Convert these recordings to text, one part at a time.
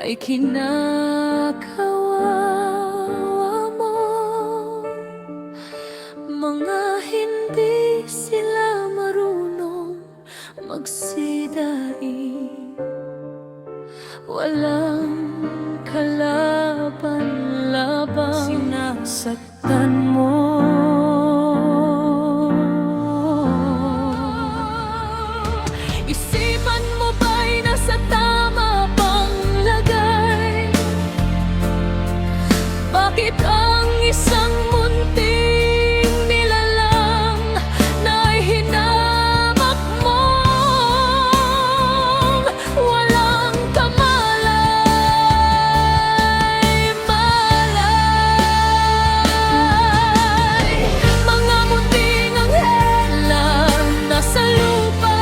ay kinakawawa mo. Mga hindi sila marunong magsidaing, walang kalaban-laban, sinasaktan mo. Isipan mo ba'y nasa tama pang lagay? Bakit ang isang munting nilalang na'y hinamak mo? Walang kamalay-malay, mga munting anghela nasa lupa.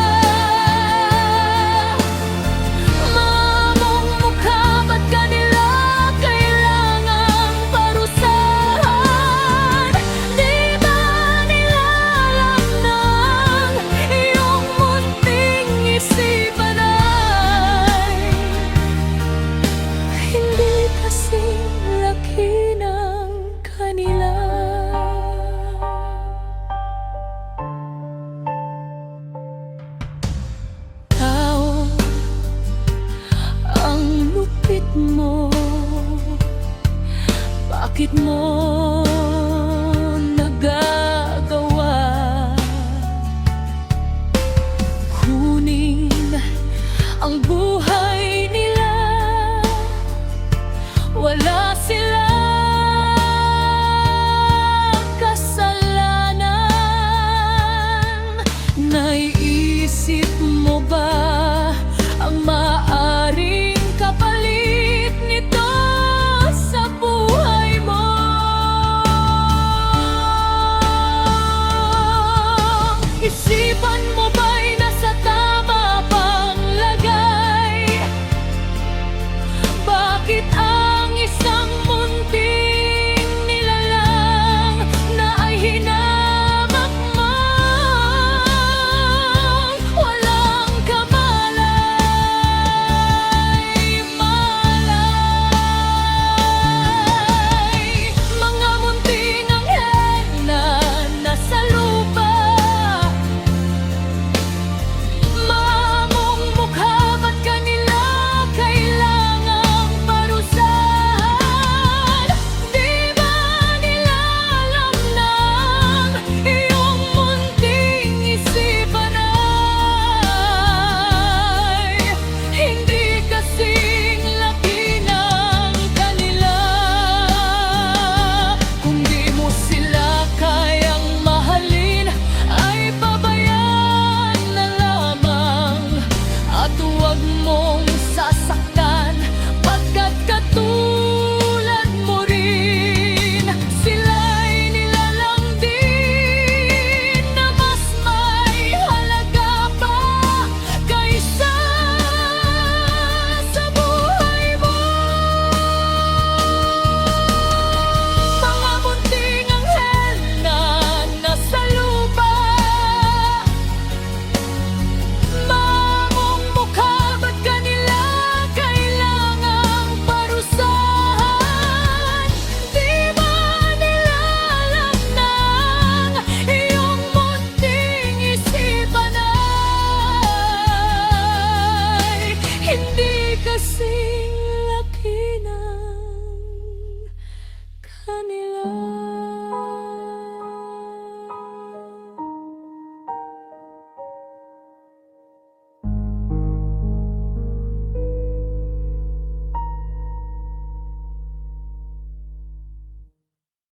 Mamong mukha, ba't kanila kailangang parusahan? Di ba nila alam ng iyong munting isipan ay hindi kasing laki ng kanila? Tao, ang lupit mo, bakit mo nagagawa kunin ang buhay